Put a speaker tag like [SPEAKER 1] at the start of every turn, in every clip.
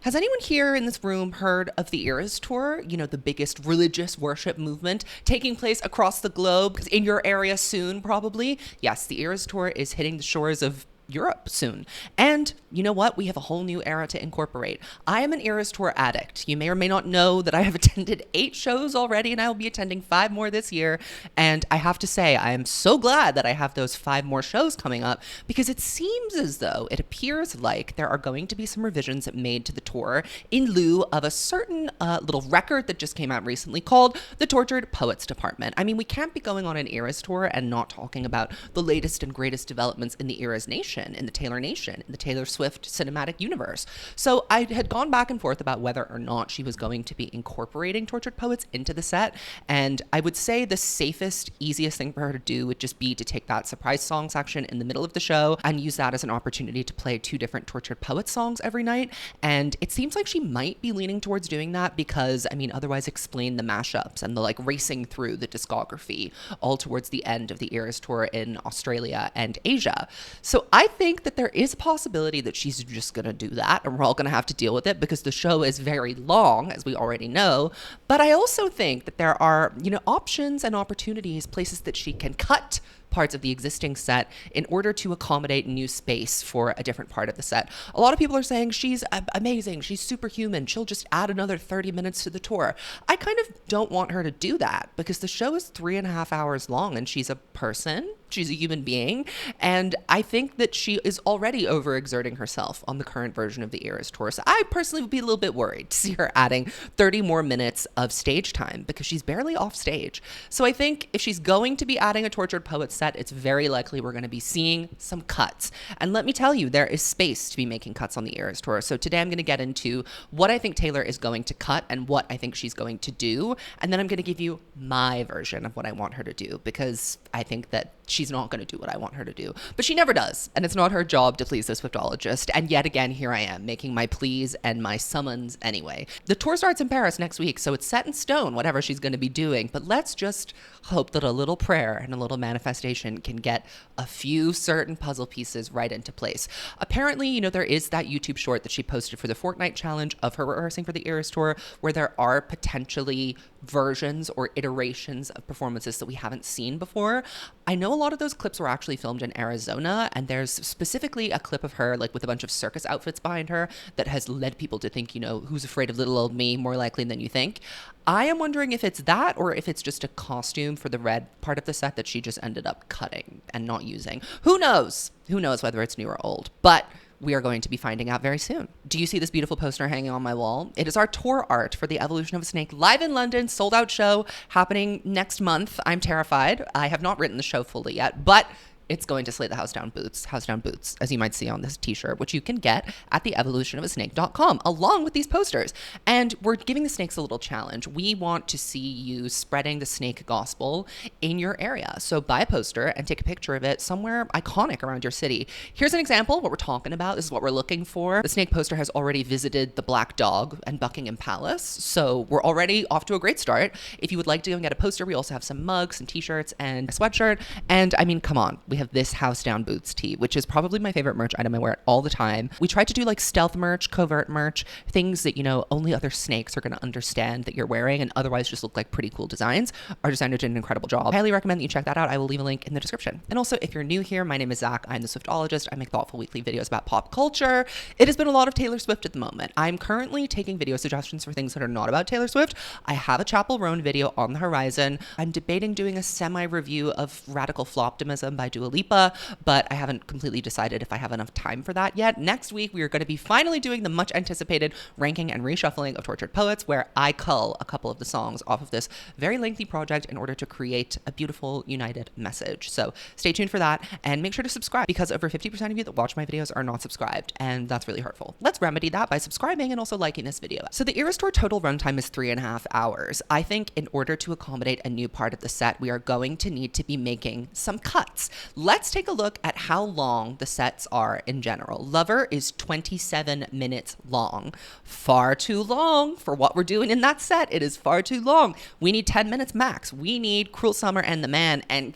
[SPEAKER 1] Has anyone here in this room heard of the Eras Tour? You know, the biggest religious worship movement taking place across the globe, in your area soon, probably. Yes, the Eras Tour is hitting the shores of Europe soon. And you know what? We have a whole new era to incorporate. I am an Eras Tour addict. You may or may not know that I have attended 8 shows already, and I will be attending 5 more this year. And I have to say, I am so glad that I have those 5 more shows coming up, because it seems as though it appears like there are going to be some revisions made to the tour in lieu of a certain little record that just came out recently called the Tortured Poets Department. I mean, we can't be going on an Eras Tour and not talking about the latest and greatest developments in the Eras Nation, in the Taylor Nation, in the Taylor Swift cinematic universe. So I had gone back and forth about whether or not she was going to be incorporating Tortured Poets into the set, and I would say the safest, easiest thing for her to do would just be to take that surprise song section in the middle of the show and use that as an opportunity to play 2 different Tortured Poets songs every night. And it seems like she might be leaning towards doing that because, I mean, otherwise explain the mashups and the like racing through the discography all towards the end of the Eras Tour in Australia and Asia. So I think that there is a possibility that she's just going to do that, and we're all going to have to deal with it because the show is very long, as we already know. But I also think that there are, you know, options and opportunities, places that she can cut parts of the existing set in order to accommodate new space for a different part of the set. A lot of people are saying she's amazing, she's superhuman, she'll just add another 30 minutes to the tour. I kind of don't want her to do that because the show is 3.5 hours long and she's a person. She's a human being, and I think that she is already overexerting herself on the current version of the Eras Tour. So I personally would be a little bit worried to see her adding 30 more minutes of stage time because she's barely off stage. So I think if she's going to be adding a Tortured Poet set, it's very likely we're going to be seeing some cuts. And let me tell you, there is space to be making cuts on the Eras Tour. So today I'm going to get into what I think Taylor is going to cut and what I think she's going to do. And then I'm going to give you my version of what I want her to do, because I think that she's not going to do what I want her to do. But she never does, and it's not her job to please the Swiftologist. And yet again, here I am, making my pleas and my summons anyway. The tour starts in Paris next week, so it's set in stone, whatever she's going to be doing. But let's just hope that a little prayer and a little manifestation can get a few certain puzzle pieces right into place. Apparently, you know, there is that YouTube short that she posted for the Fortnight challenge of her rehearsing for the Eras Tour, where there are potentially versions or iterations of performances that we haven't seen before. I know a lot of those clips were actually filmed in Arizona, and there's specifically a clip of her like with a bunch of circus outfits behind her that has led people to think, you know, who's afraid of little old me more likely than you think. I am wondering if it's that or if it's just a costume for the red part of the set that she just ended up cutting and not using. Who knows? Who knows whether it's new or old? But we are going to be finding out very soon. Do you see this beautiful poster hanging on my wall? It is our tour art for the Evolution of a Snake live in London, sold out show happening next month. I'm terrified. I have not written the show fully yet, but it's going to slay the house down boots, as you might see on this t-shirt, which you can get at theevolutionofasnake.com, along with these posters. And we're giving the snakes a little challenge. We want to see you spreading the snake gospel in your area. So buy a poster and take a picture of it somewhere iconic around your city. Here's an example of what we're talking about. This is what we're looking for. The snake poster has already visited the Black Dog and Buckingham Palace, so we're already off to a great start. If you would like to go and get a poster, we also have some mugs, some t-shirts, and a sweatshirt. And I mean, come on. We have this house down boots tee, which is probably my favorite merch item. I wear it all the time. We try to do like stealth merch, covert merch, things that, you know, only other snakes are going to understand that you're wearing and otherwise just look like pretty cool designs. Our designer did an incredible job. I highly recommend that you check that out. I will leave a link in the description. And also, if you're new here, my name is Zach. I'm the Swiftologist. I make thoughtful weekly videos about pop culture. It has been a lot of Taylor Swift at the moment. I'm currently taking video suggestions for things that are not about Taylor Swift. I have a Chapel Roan video on the horizon. I'm debating doing a semi-review of Radical Floptimism by Dua Lipa, but I haven't completely decided if I have enough time for that yet. Next week, we are going to be finally doing the much anticipated ranking and reshuffling of Tortured Poets, where I cull a couple of the songs off of this very lengthy project in order to create a beautiful, united message. So stay tuned for that and make sure to subscribe, because over 50% of you that watch my videos are not subscribed, and that's really hurtful. Let's remedy that by subscribing and also liking this video. So the Eras Tour total runtime is 3.5 hours. I think in order to accommodate a new part of the set, we are going to need to be making some cuts. Let's take a look at how long the sets are in general. Lover is 27 minutes long. Far too long for what we're doing in that set. It is far too long. We need 10 minutes max. We need Cruel Summer and The Man, and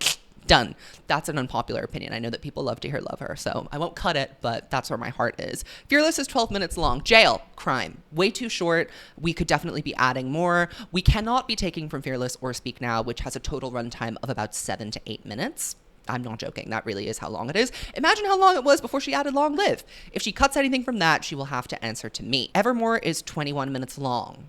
[SPEAKER 1] Done. That's an unpopular opinion. I know that people love to hear Love Her, so I won't cut it, but that's where my heart is. Fearless is 12 minutes long. Jail. Crime. Way too short. We could definitely be adding more. We cannot be taking from Fearless or Speak Now, which has a total runtime of about 7 to 8 minutes. I'm not joking. That really is how long it is. Imagine how long it was before she added Long Live. If she cuts anything from that, she will have to answer to me. Evermore is 21 minutes long.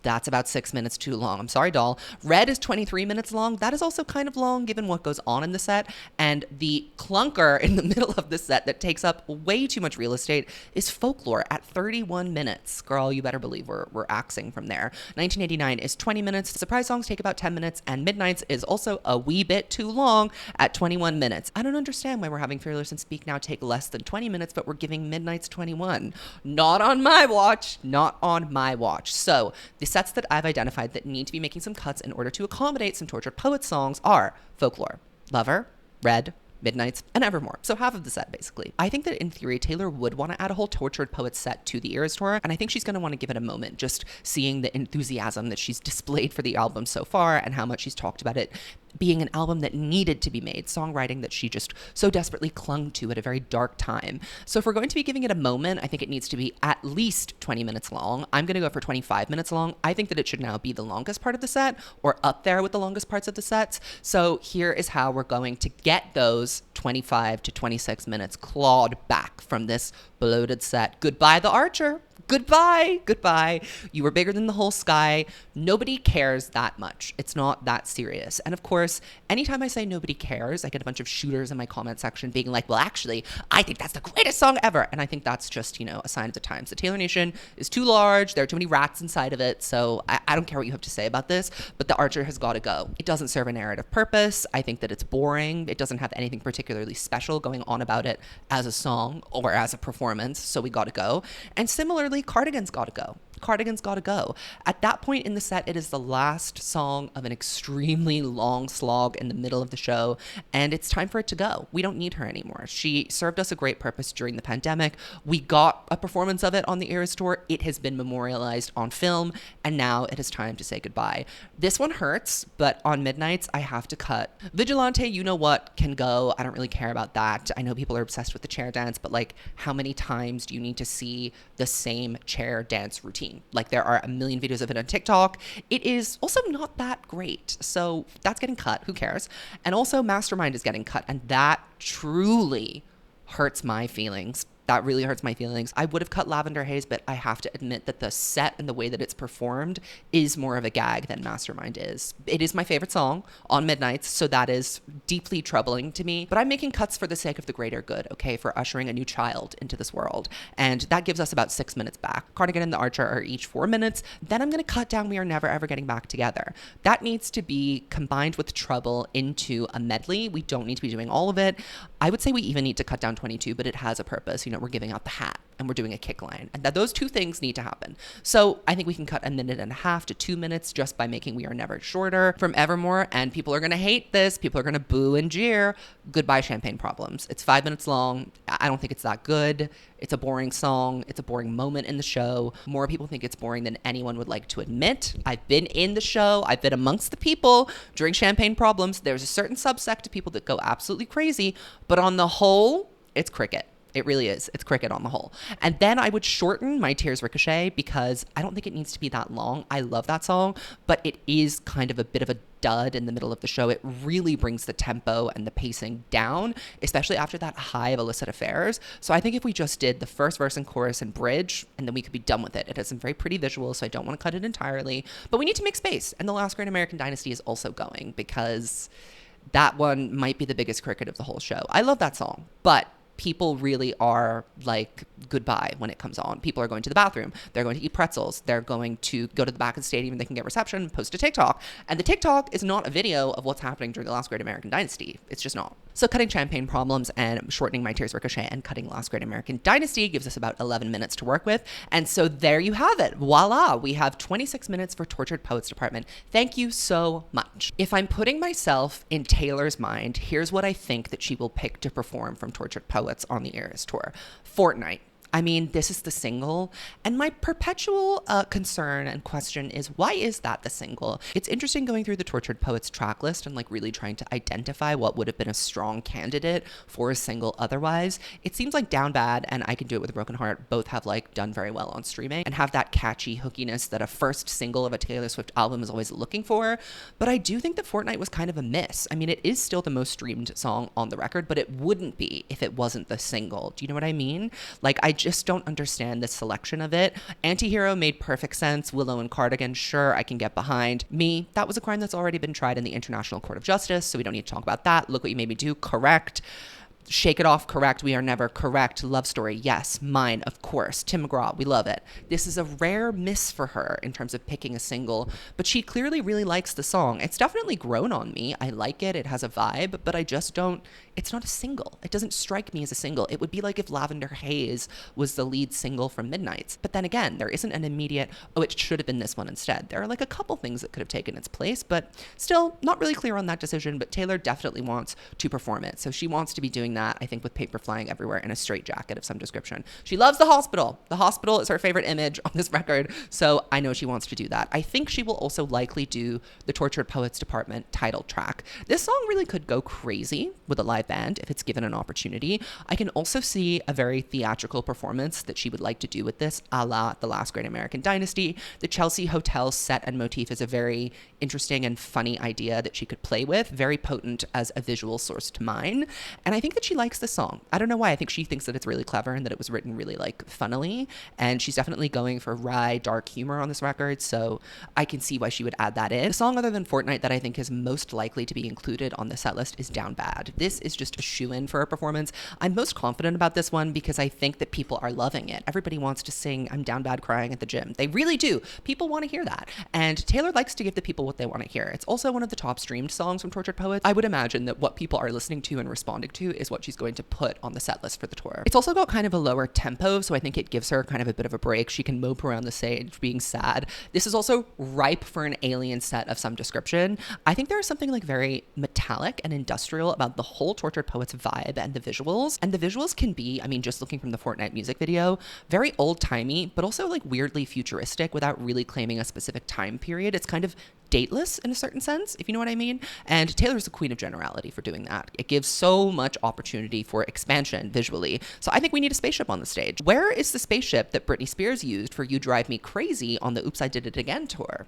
[SPEAKER 1] That's about 6 minutes too long. I'm sorry, doll. Red is 23 minutes long. That is also kind of long given what goes on in the set. And the clunker in the middle of the set that takes up way too much real estate is Folklore at 31 minutes. Girl, you better believe we're axing from there. 1989 is 20 minutes. Surprise songs take about 10 minutes. And Midnights is also a wee bit too long at 21 minutes. I don't understand why we're having Fearless and Speak Now take less than 20 minutes, but we're giving Midnights 21. Not on my watch. Not on my watch. So the sets that I've identified that need to be making some cuts in order to accommodate some Tortured Poets songs are Folklore, Lover, Red, Midnights, and Evermore. So half of the set, basically. I think that in theory, Taylor would want to add a whole Tortured Poets set to the Eras Tour, and I think she's going to want to give it a moment, just seeing the enthusiasm that she's displayed for the album so far and how much she's talked about it being an album that needed to be made, songwriting that she just so desperately clung to at a very dark time. So if we're going to be giving it a moment, I think it needs to be at least 20 minutes long. I'm going to go for 25 minutes long. I think that it should now be the longest part of the set or up there with the longest parts of the sets. So here is how we're going to get those 25 to 26 minutes clawed back from this bloated set. Goodbye, The Archer. Goodbye, goodbye. You were bigger than the whole sky. Nobody cares that much. It's not that serious. And of course, anytime I say nobody cares, I get a bunch of shooters in my comment section being like, well, actually, I think that's the greatest song ever. And I think that's just, a sign of the times. The Taylor Nation is too large. There are too many rats inside of it. So I don't care what you have to say about this, but The Archer has got to go. It doesn't serve a narrative purpose. I think that it's boring. It doesn't have anything particularly special going on about it as a song or as a performance. So we got to go. And similarly, Cardigan's gotta go. Cardigan's gotta go. At that point in the set, it is the last song of an extremely long slog in the middle of the show, and it's time for it to go. We don't need her anymore. She served us a great purpose during the pandemic. We got a performance of it on the Eras Tour. It has been memorialized on film, and now it is time to say goodbye. This one hurts, but on Midnights, I have to cut. Vigilante, You Know What, can go. I don't really care about that. I know people are obsessed with the chair dance, but how many times do you need to see the same chair dance routine? There are a million videos of it on TikTok. It is also not that great. So that's getting cut. Who cares? And also Mastermind is getting cut. And that truly hurts my feelings. That really hurts my feelings. I would have cut Lavender Haze, but I have to admit that the set and the way that it's performed is more of a gag than Mastermind is. It is my favorite song on Midnights, so that is deeply troubling to me. But I'm making cuts for the sake of the greater good, okay, for ushering a new child into this world. And that gives us about 6 minutes back. Cardigan and The Archer are each 4 minutes. Then I'm going to cut down We Are Never Ever Getting Back Together. That needs to be combined with Trouble into a medley. We don't need to be doing all of it. I would say we even need to cut down 22, but it has a purpose. We're giving out the hat and we're doing a kick line, and that those two things need to happen. So I think we can cut 1.5 minutes to 2 minutes just by making We Are Never shorter from Evermore. And people are going to hate this. People are going to boo and jeer. Goodbye, Champagne Problems. It's 5 minutes long. I don't think it's that good. It's a boring song. It's a boring moment in the show. More people think it's boring than anyone would like to admit. I've been in the show. I've been amongst the people during Champagne Problems. There's a certain subsect of people that go absolutely crazy, but on the whole, it's cricket. It really is. It's cricket on the whole. And then I would shorten My Tears Ricochet because I don't think it needs to be that long. I love that song, but it is kind of a bit of a dud in the middle of the show. It really brings the tempo and the pacing down, especially after that high of Illicit Affairs. So I think if we just did the first verse and chorus and bridge, and then we could be done with it. It has some very pretty visuals, so I don't want to cut it entirely. But we need to make space. And The Last Great American Dynasty is also going because that one might be the biggest cricket of the whole show. I love that song, but people really are goodbye when it comes on. People are going to the bathroom. They're going to eat pretzels. They're going to go to the back of the stadium. They can get reception, post a TikTok. And the TikTok is not a video of what's happening during the Last Great American Dynasty. It's just not. So cutting Champagne Problems and shortening My Tears Ricochet and cutting Last Great American Dynasty gives us about 11 minutes to work with. And so there you have it. Voila. We have 26 minutes for Tortured Poets Department. Thank you so much. If I'm putting myself in Taylor's mind, here's what I think that she will pick to perform from Tortured Poets on the Eras Tour. Fortnight. I mean, this is the single. And my perpetual concern and question is, why is that the single? It's interesting going through the Tortured Poets track list and like really trying to identify what would have been a strong candidate for a single otherwise. It seems like Down Bad and I Can Do It With a Broken Heart both have like done very well on streaming and have that catchy hookiness that a first single of a Taylor Swift album is always looking for. But I do think that Fortnight was kind of a miss. I mean, it is still the most streamed song on the record, but it wouldn't be if it wasn't the single. Do you know what I mean? Like, I just don't understand the selection of it. Antihero made perfect sense. Willow and Cardigan, sure, I can get behind. Me, that was a crime that's already been tried in the International Court of Justice, so we don't need to talk about that. Look What You Made Me Do, correct. Shake It Off, correct. We Are Never, correct. Love Story, yes. Mine, of course. Tim McGraw, we love it. This is a rare miss for her in terms of picking a single, but she clearly really likes the song. It's definitely grown on me. I like it. It has a vibe, but I just don't, it's not a single. It doesn't strike me as a single. It would be like if Lavender Haze was the lead single from Midnights. But then again, there isn't an immediate, oh, it should have been this one instead. There are like a couple things that could have taken its place, but still not really clear on that decision, but Taylor definitely wants to perform it. So she wants to be doing that, I think, with paper flying everywhere in a straitjacket of some description. She loves the hospital. The hospital is her favorite image on this record, so I know she wants to do that. I think she will also likely do the Tortured Poets Department title track. This song really could go crazy with a live band if it's given an opportunity. I can also see a very theatrical performance that she would like to do with this, a la The Last Great American Dynasty. The Chelsea Hotel set and motif is a very interesting and funny idea that she could play with, very potent as a visual source to mine. And I think that she likes the song. I don't know why. I think she thinks that it's really clever and that it was written really like funnily. And she's definitely going for wry, dark humor on this record. So I can see why she would add that in. The song other than Fortnight that I think is most likely to be included on the set list is Down Bad. This is just a shoe-in for a performance. I'm most confident about this one because I think that people are loving it. Everybody wants to sing I'm Down Bad crying at the gym. They really do. People want to hear that. And Taylor likes to give the people what they want to hear. It's also one of the top streamed songs from Tortured Poets. I would imagine that what people are listening to and responding to is what she's going to put on the set list for the tour. It's also got kind of a lower tempo, so I think it gives her kind of a bit of a break. She can mope around the stage being sad. This is also ripe for an alien set of some description. I think there is something like very metallic and industrial about the whole Tortured Poets vibe and the visuals. And the visuals can be, I mean, just looking from the Fortnite music video, very old-timey, but also like weirdly futuristic without really claiming a specific time period. It's kind of dateless in a certain sense, if you know what I mean. And Taylor's the queen of generality for doing that. It gives so much opportunity for expansion visually. So I think we need a spaceship on the stage. Where is the spaceship that Britney Spears used for You Drive Me Crazy on the Oops, I Did It Again tour?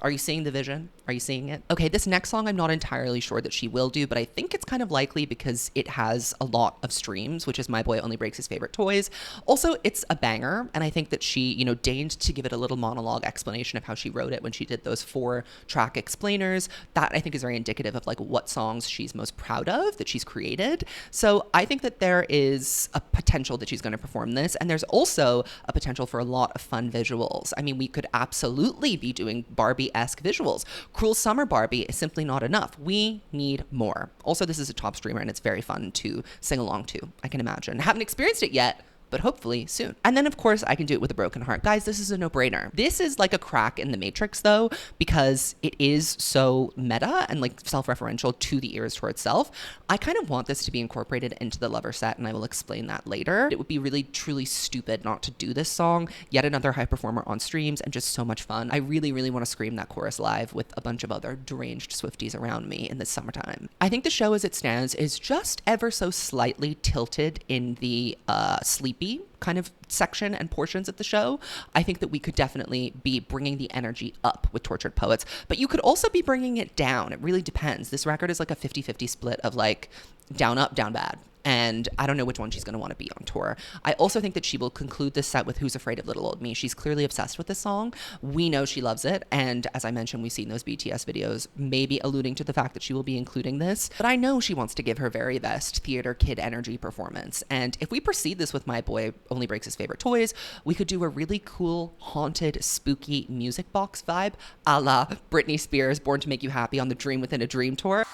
[SPEAKER 1] Are you seeing the vision? Are you seeing it? Okay, this next song I'm not entirely sure that she will do, but I think it's kind of likely because it has a lot of streams, which is My Boy Only Breaks His Favorite Toys. Also, it's a banger, and I think that she, you know, deigned to give it a little monologue explanation of how she wrote it when she did those 4-track explainers. That I think is very indicative of like what songs she's most proud of that she's created. So I think that there is a potential that she's going to perform this, and there's also a potential for a lot of fun visuals. I mean, we could absolutely be doing Barbie-esque visuals. Cruel Summer Barbie is simply not enough. We need more. Also, this is a top streamer and it's very fun to sing along to, I can imagine. I haven't experienced it yet, but hopefully soon. And then of course I Can Do It With a Broken Heart. Guys, this is a no-brainer. This is like a crack in the Matrix though, because it is so meta and like self-referential to the Eras tour itself. I kind of want this to be incorporated into the Lover set, and I will explain that later. It would be really truly stupid not to do this song. Yet another high performer on streams and just so much fun. I really, really want to scream that chorus live with a bunch of other deranged Swifties around me in the summertime. I think the show as it stands is just ever so slightly tilted in the sleepy kind of section and portions of the show. I think that we could definitely be bringing the energy up with Tortured Poets, but you could also be bringing it down. It really depends. This record is like a 50-50 split of like down, up, down, bad. And I don't know which one she's going to want to be on tour. I also think that she will conclude this set with Who's Afraid of Little Old Me. She's clearly obsessed with this song. We know she loves it. And as I mentioned, we've seen those BTS videos, maybe alluding to the fact that she will be including this. But I know she wants to give her very best theater kid energy performance. And if we proceed this with My Boy Only Breaks His Favorite Toys, we could do a really cool, haunted, spooky music box vibe, a la Britney Spears' Born to Make You Happy on the Dream Within a Dream tour.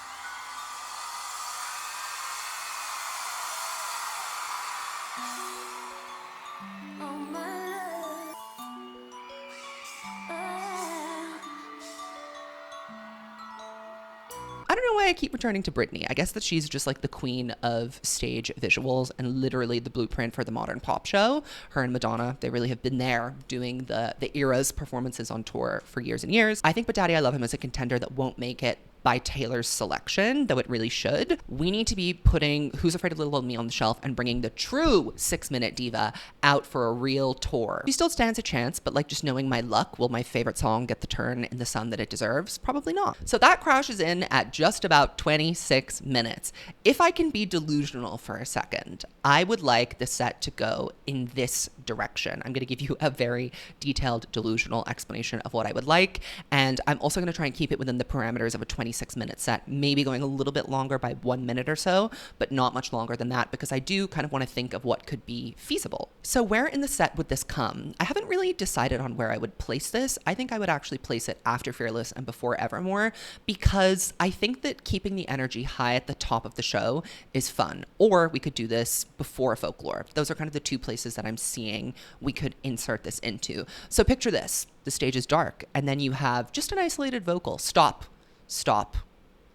[SPEAKER 1] don't know why I keep returning to Britney. I guess that she's just like the queen of stage visuals and literally the blueprint for the modern pop show. Her and Madonna, they really have been there doing the era's performances on tour for years and years. I think But Daddy I Love Him is a contender that won't make it by Taylor's selection, though it really should. We need to be putting Who's Afraid of Little Old Me on the shelf and bringing the true 6-minute diva out for a real tour. She still stands a chance, but like just knowing my luck, will my favorite song get the turn in the sun that it deserves? Probably not. So that crashes in at just about 26 minutes. If I can be delusional for a second, I would like the set to go in this direction. I'm going to give you a very detailed delusional explanation of what I would like, and I'm also going to try and keep it within the parameters of a 26-minute set, maybe going a little bit longer by 1 minute or so, but not much longer than that, because I do kind of want to think of what could be feasible. So where in the set would this come? I haven't really decided on where I would place this. I think I would actually place it after Fearless and before Evermore, because I think that keeping the energy high at the top of the show is fun. Or we could do this before Folklore. Those are kind of the two places that I'm seeing we could insert this into. So picture this. The stage is dark, and then you have just an isolated vocal. Stop. Stop.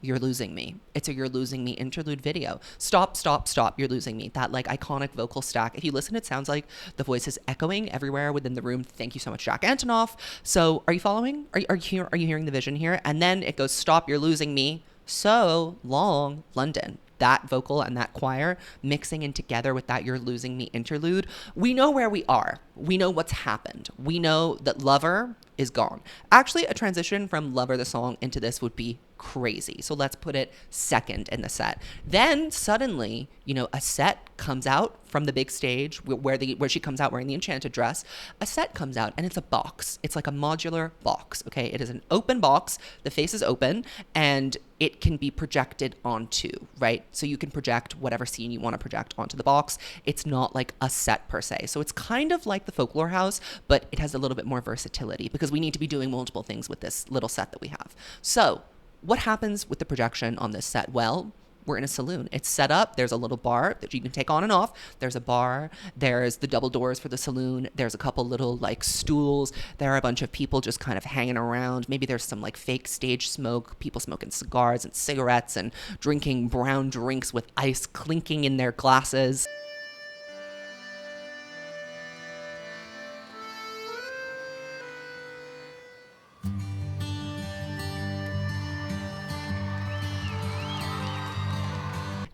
[SPEAKER 1] You're losing me. It's a You're Losing Me interlude video. Stop, stop, stop. You're losing me. That like iconic vocal stack. If you listen, it sounds like the voice is echoing everywhere within the room. Thank you so much, Jack Antonoff. So are you following? Are you hearing the vision here? And then it goes, stop, you're losing me. So long, London. That vocal and that choir mixing in together with that You're Losing Me interlude. We know where we are. We know what's happened. We know that Lover is gone. Actually, a transition from Lover the song into this would be crazy. So let's put it second in the set. Then suddenly, a set comes out from the big stage where she comes out wearing the enchanted dress. A set comes out and it's a box. It's like a modular box. Okay. It is an open box. The face is open and it can be projected onto, right? So you can project whatever scene you want to project onto the box. It's not like a set per se. So it's kind of like the Folklore House, but it has a little bit more versatility because we need to be doing multiple things with this little set that we have. So what happens with the projection on this set? Well, we're in a saloon. It's set up. There's a little bar that you can take on and off. There's a bar. There's the double doors for the saloon. There's a couple little like stools. There are a bunch of people just kind of hanging around. Maybe there's some like fake stage smoke, people smoking cigars and cigarettes and drinking brown drinks with ice clinking in their glasses.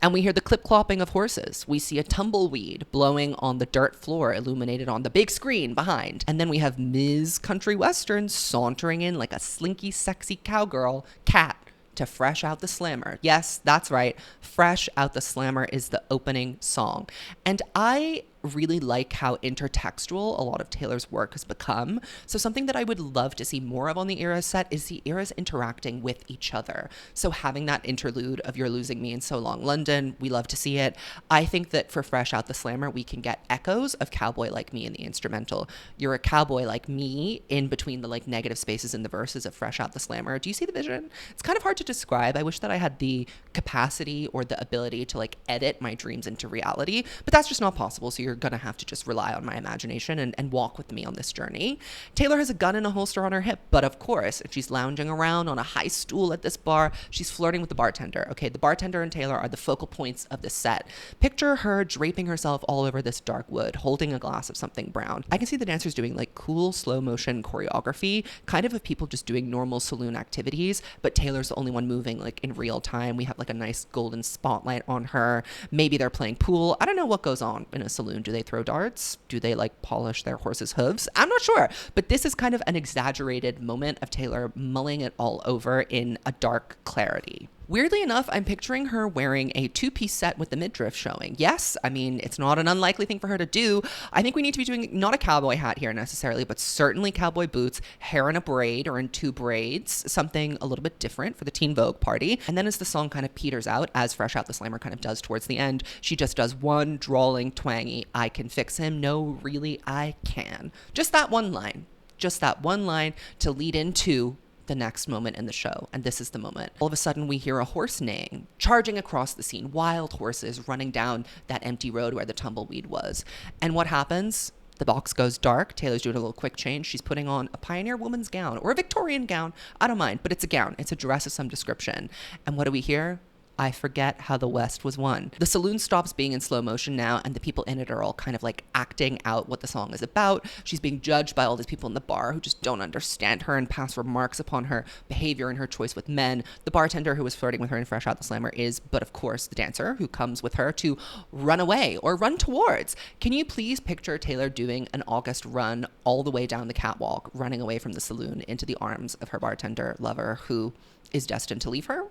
[SPEAKER 1] And we hear the clip-clopping of horses. We see a tumbleweed blowing on the dirt floor, illuminated on the big screen behind. And then we have Ms. Country Western sauntering in like a slinky, sexy cowgirl cat to Fresh Out the Slammer. Yes, that's right. Fresh Out the Slammer is the opening song. And I really like how intertextual a lot of Taylor's work has become. So something that I would love to see more of on the Era set is the eras interacting with each other. So having that interlude of You're Losing Me and So Long London, we love to see it. I think that for Fresh Out the Slammer, we can get echoes of Cowboy Like Me in the instrumental. You're a cowboy like me in between the like negative spaces in the verses of Fresh Out the Slammer. Do you see the vision? It's kind of hard to describe. I wish that I had the capacity or the ability to like edit my dreams into reality, but that's just not possible. So you're gonna have to just rely on my imagination and walk with me on this journey. Taylor has a gun in a holster on her hip, but of course, she's lounging around on a high stool at this bar. She's flirting with the bartender. Okay, the bartender and Taylor are the focal points of the set. Picture her draping herself all over this dark wood, holding a glass of something brown. I can see the dancers doing like cool slow motion choreography, kind of people just doing normal saloon activities, but Taylor's the only one moving like in real time. We have like a nice golden spotlight on her. Maybe they're playing pool. I don't know what goes on in a saloon. Do they throw darts? Do they like polish their horses' hooves? I'm not sure, but this is kind of an exaggerated moment of Taylor mulling it all over in a dark clarity. Weirdly enough, I'm picturing her wearing a two-piece set with the midriff showing. Yes, I mean, it's not an unlikely thing for her to do. I think we need to be doing not a cowboy hat here necessarily, but certainly cowboy boots, hair in a braid or in two braids, something a little bit different for the Teen Vogue party. And then as the song kind of peters out, as Fresh Out the Slammer kind of does towards the end, she just does one drawling, twangy, I can fix him. No, really, I can. Just that one line. Just that one line to lead into the next moment in the show, and this is the moment. All of a sudden we hear a horse neighing, charging across the scene, wild horses running down that empty road where the tumbleweed was. And what happens? The box goes dark. Taylor's doing a little quick change. She's putting on a pioneer woman's gown or a Victorian gown. I don't mind, but it's a gown. It's a dress of some description. And what do we hear? I forget how the West was won. The saloon stops being in slow motion now, and the people in it are all kind of like acting out what the song is about. She's being judged by all these people in the bar who just don't understand her and pass remarks upon her behavior and her choice with men. The bartender who was flirting with her in Fresh Out the Slammer is, but of course, the dancer who comes with her to run away or run towards. Can you please picture Taylor doing an August run all the way down the catwalk, running away from the saloon into the arms of her bartender lover who is destined to leave her?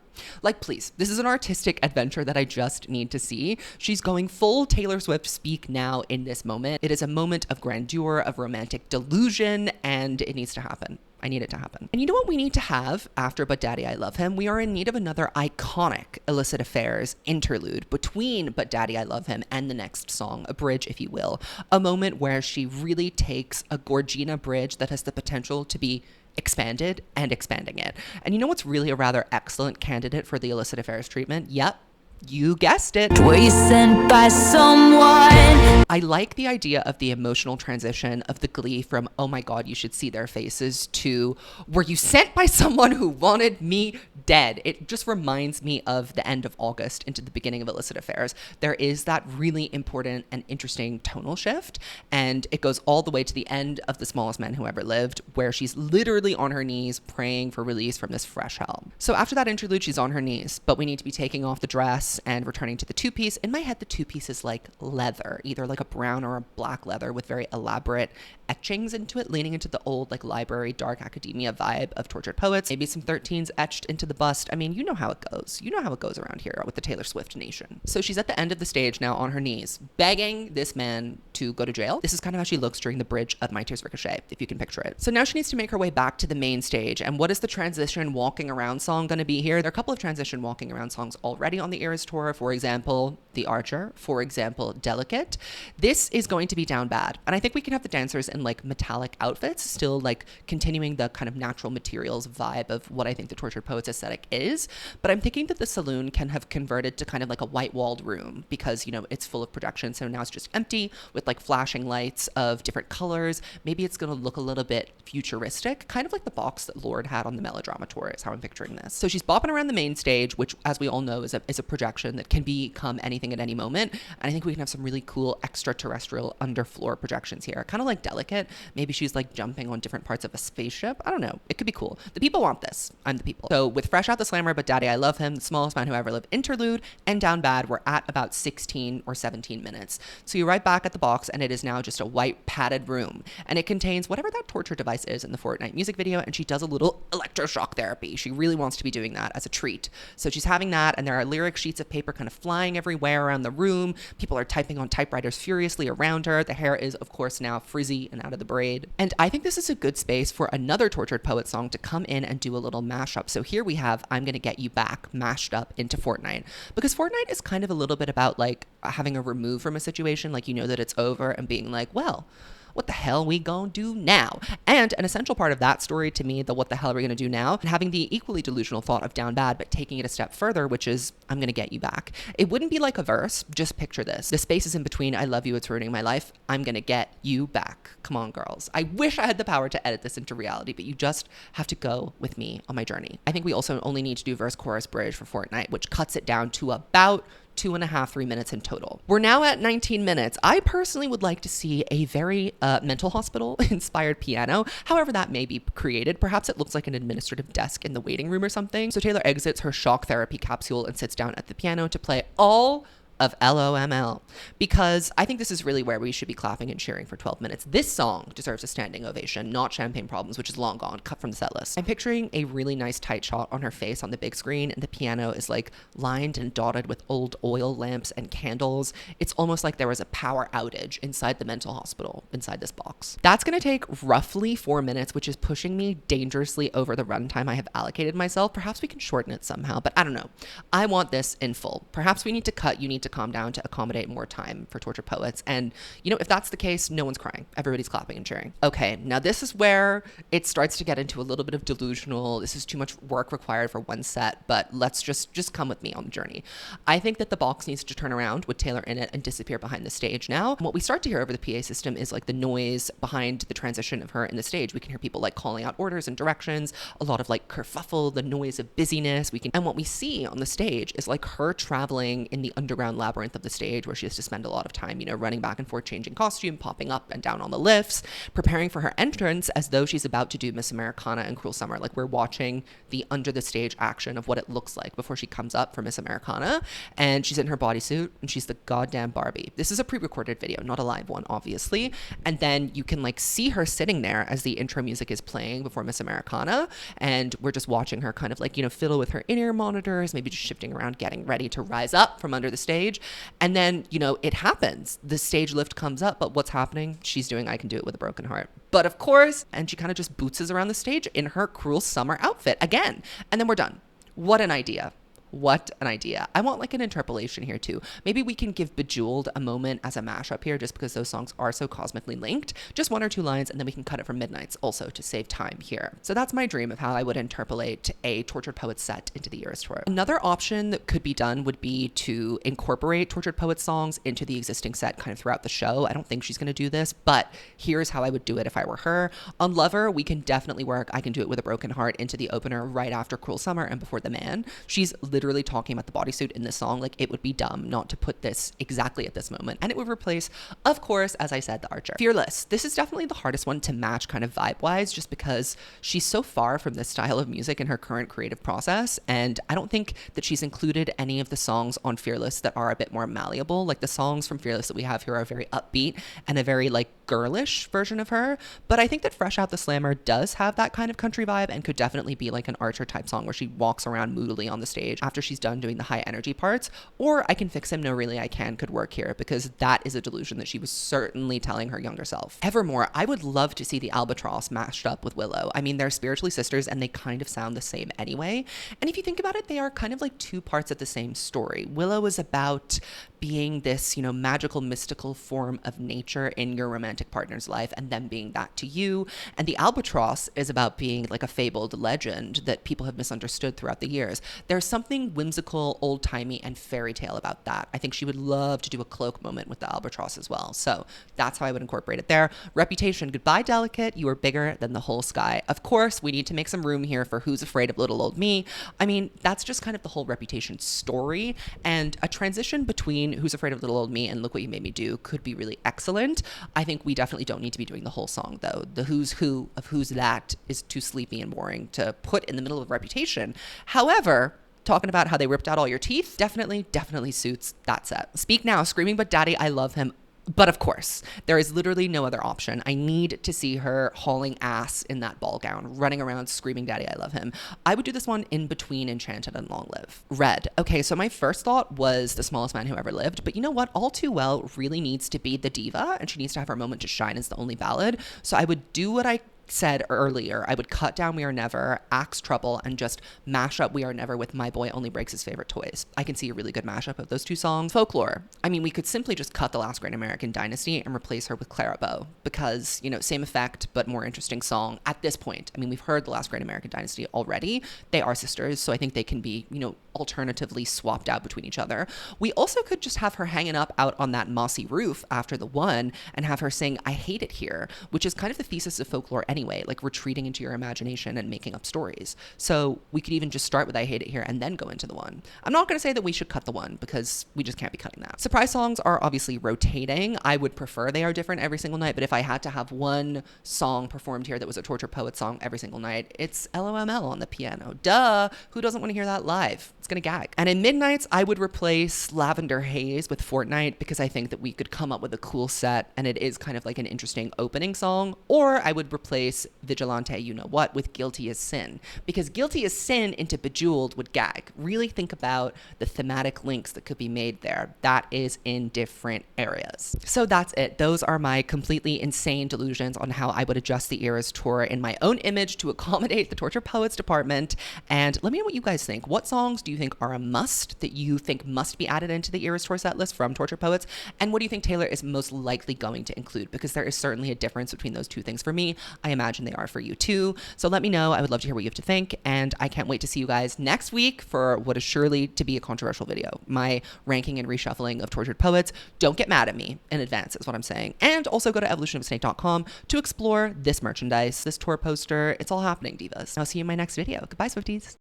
[SPEAKER 1] Like, please, this is an artistic adventure that I just need to see. She's going full Taylor Swift speak now in this moment. It is a moment of grandeur, of romantic delusion, and it needs to happen. I need it to happen. And you know what we need to have after But Daddy, I Love Him? We are in need of another iconic illicit affairs interlude between But Daddy, I Love Him and the next song, a bridge, if you will. A moment where she really takes a Gorgina bridge that has the potential to be expanded and expanding it. And you know what's really a rather excellent candidate for the illicit affairs treatment? Yep. You guessed it.
[SPEAKER 2] Were you sent by someone?
[SPEAKER 1] I like the idea of the emotional transition of the glee from, oh my God, you should see their faces, to, were you sent by someone who wanted me dead? It just reminds me of the end of August into the beginning of illicit affairs. There is that really important and interesting tonal shift, and it goes all the way to the end of The Smallest Man Who Ever Lived, where she's literally on her knees praying for release from this fresh hell. So after that interlude, she's on her knees, but we need to be taking off the dress and returning to the two-piece. In my head, the two-piece is like leather, either like a brown or a black leather with very elaborate etchings into it, leaning into the old like library, dark academia vibe of Tortured Poets. Maybe some 13s etched into the bust. I mean, you know how it goes. You know how it goes around here with the Taylor Swift nation. So she's at the end of the stage now on her knees, begging this man to go to jail. This is kind of how she looks during the bridge of My Tears Ricochet, if you can picture it. So now she needs to make her way back to the main stage. And what is the transition walking around song going to be here? There are a couple of transition walking around songs already on the Eras tour. For example, The Archer. For example, Delicate. This is going to be down bad. And I think we can have the dancers in like metallic outfits, still like continuing the kind of natural materials vibe of what I think the Tortured Poets aesthetic is. But I'm thinking that the saloon can have converted to kind of like a white walled room because, you know, it's full of projection. So now it's just empty with like flashing lights of different colors. Maybe it's going to look a little bit futuristic, kind of like the box that Lorde had on the Melodrama tour is how I'm picturing this. So she's bopping around the main stage, which as we all know is a projection that can become anything at any moment. And I think we can have some really cool extraterrestrial underfloor projections here, kind of like Delicate. Maybe she's like jumping on different parts of a spaceship. I don't know. It could be cool. The people want this. I'm the people. So with Fresh Out the Slammer, But Daddy, I Love Him, The Smallest Man Who Ever Lived interlude, and Down Bad, we're at about 16 or 17 minutes. So you're right back at the box, and it is now just a white padded room. And it contains whatever that torture device is in the Fortnight music video, and she does a little electroshock therapy. She really wants to be doing that as a treat. So she's having that, and there are lyric sheets of paper kind of flying everywhere around the room. People are typing on typewriters furiously around her. The hair is, of course, now frizzy and out of the braid. And I think this is a good space for another Tortured Poet song to come in and do a little mashup. So here we have I'm Gonna Get You Back mashed up into Fortnight, because Fortnight is kind of a little bit about like having a remove from a situation, like you know that it's over, and being like, well, what the hell we gonna do now? And an essential part of that story to me, the what the hell are we gonna do now, and having the equally delusional thought of Down Bad, but taking it a step further, which is I'm gonna get you back. It wouldn't be like a verse. Just picture this. The spaces in between I love you, it's ruining my life. I'm gonna get you back. Come on, girls. I wish I had the power to edit this into reality, but you just have to go with me on my journey. I think we also only need to do verse, chorus, bridge for Fortnight, which cuts it down to about 2.5, 3 minutes in total. We're now at 19 minutes. I personally would like to see a very mental hospital inspired piano. However that may be created. Perhaps it looks like an administrative desk in the waiting room or something. So Taylor exits her shock therapy capsule and sits down at the piano to play all of LOML, because I think this is really where we should be clapping and cheering for 12 minutes. This song deserves a standing ovation, not Champagne Problems, which is long gone, cut from the set list. I'm picturing a really nice tight shot on her face on the big screen, and the piano is like lined and dotted with old oil lamps and candles. It's almost like there was a power outage inside the mental hospital, inside this box. That's gonna take roughly 4 minutes, which is pushing me dangerously over the runtime I have allocated myself. Perhaps we can shorten it somehow, but I don't know. I want this in full. Perhaps we need to cut, you need to to calm down to accommodate more time for Tortured Poets. And, you know, if that's the case, no one's crying. Everybody's clapping and cheering. Okay, now this is where it starts to get into a little bit of delusional. This is too much work required for one set, but let's just come with me on the journey. I think that the box needs to turn around with Taylor in it and disappear behind the stage now. And what we start to hear over the PA system is like the noise behind the transition of her in the stage. We can hear people like calling out orders and directions, a lot of like kerfuffle, the noise of busyness. And what we see on the stage is like her traveling in the underground labyrinth of the stage, where she has to spend a lot of time, you know, running back and forth, changing costume, popping up and down on the lifts, preparing for her entrance as though she's about to do Miss Americana and Cruel Summer. Like we're watching the under the stage action of what it looks like before she comes up for Miss Americana, and she's in her bodysuit and she's the goddamn Barbie. This is a pre-recorded video, not a live one, obviously. And then you can like see her sitting there as the intro music is playing before Miss Americana, and we're just watching her kind of like, you know, fiddle with her in-ear monitors, maybe just shifting around, getting ready to rise up from under the stage. And then, you know, it happens. The stage lift comes up, but what's happening? She's doing I Can Do It With a Broken Heart. But of course, and she kind of just bootses around the stage in her Cruel Summer outfit again. And then we're done. What an idea. What an idea. I want like an interpolation here too. Maybe we can give Bejeweled a moment as a mashup here, just because those songs are so cosmically linked. Just 1 or 2 lines, and then we can cut it from Midnights also to save time here. So that's my dream of how I would interpolate a Tortured Poets set into the Eras Tour. Another option that could be done would be to incorporate Tortured Poets songs into the existing set kind of throughout the show. I don't think she's going to do this, but here's how I would do it if I were her. On Lover, we can definitely work I Can Do It With a Broken Heart into the opener right after Cruel Summer and before The Man. She's literally talking about the bodysuit in this song. Like, it would be dumb not to put this exactly at this moment. And it would replace, of course, as I said, the Archer. Fearless. This is definitely the hardest one to match kind of vibe-wise, just because she's so far from this style of music in her current creative process. And I don't think that she's included any of the songs on Fearless that are a bit more malleable. Like, the songs from Fearless that we have here are very upbeat and a very like girlish version of her. But I think that Fresh Out the Slammer does have that kind of country vibe and could definitely be like an Archer type song where she walks around moodily on the stage after she's done doing the high energy parts. Or I Can Fix Him, No Really I Can could work here, because that is a delusion that she was certainly telling her younger self. Evermore, I would love to see the Albatross mashed up with Willow. I mean, they're spiritually sisters and they kind of sound the same anyway. And if you think about it, they are kind of like 2 parts of the same story. Willow is about being this, you know, magical, mystical form of nature in your romantic partner's life and them being that to you. And the Albatross is about being like a fabled legend that people have misunderstood throughout the years. There's something whimsical, old-timey, and fairy tale about that. I think she would love to do a cloak moment with the Albatross as well. So that's how I would incorporate it there. Reputation. Goodbye, Delicate. You are bigger than the whole sky. Of course, we need to make some room here for Who's Afraid of Little Old Me. I mean, that's just kind of the whole Reputation story, and a transition between Who's Afraid of Little Old Me and Look What You Made Me Do could be really excellent. I think we definitely don't need to be doing the whole song though. The who's who of who's that is too sleepy and boring to put in the middle of Reputation. However, talking about how they ripped out all your teeth definitely suits that set. Speak Now, Screaming But Daddy, I Love Him. But of course, there is literally no other option. I need to see her hauling ass in that ball gown, running around screaming, Daddy, I love him. I would do this one in between Enchanted and Long Live. Red. Okay, so my first thought was The Smallest Man Who Ever Lived, but you know what? All Too Well really needs to be the diva, and she needs to have her moment to shine as the only ballad. So I would do what I said earlier. I would cut down We Are Never, Axe Trouble, and just mash up We Are Never with My Boy Only Breaks His Favorite Toys. I can see a really good mashup of those 2 songs. Folklore. I mean, we could simply just cut The Last Great American Dynasty and replace her with Clara Bow, because, you know, same effect, but more interesting song at this point. I mean, we've heard The Last Great American Dynasty already. They are sisters, so I think they can be, you know, alternatively swapped out between each other. We also could just have her hanging up out on that mossy roof after the one and have her sing I Hate It Here, which is kind of the thesis of Folklore anyway, like retreating into your imagination and making up stories. So we could even just start with I Hate It Here and then go into the one. I'm not going to say that we should cut the one, because we just can't be cutting that. Surprise songs are obviously rotating. I would prefer they are different every single night, but if I had to have one song performed here that was a Tortured Poet song every single night, it's LOML on the piano. Duh! Who doesn't want to hear that live? It's gonna gag. And in Midnights, I would replace Lavender Haze with Fortnight, because I think that we could come up with a cool set and it is kind of like an interesting opening song. Or I would replace replace vigilante you know what with guilty as sin, because guilty as sin into bejeweled would gag. Really think about the thematic links that could be made there. That is in different areas. So that's it. Those are my completely insane delusions on how I would adjust the Eras tour in my own image to accommodate the Tortured Poets department. And let me know what you guys think. What songs do you think are a must, that you think must be added into the Eras tour set list from Tortured Poets? And what do you think Taylor is most likely going to include? Because there is certainly a difference between those two things for me. I imagine they are for you too. So let me know. I would love to hear what you have to think. And I can't wait to see you guys next week for what is surely to be a controversial video. My ranking and reshuffling of Tortured Poets. Don't get mad at me in advance is what I'm saying. And also go to evolutionofsnake.com to explore this merchandise, this tour poster. It's all happening, divas. I'll see you in my next video. Goodbye, Swifties.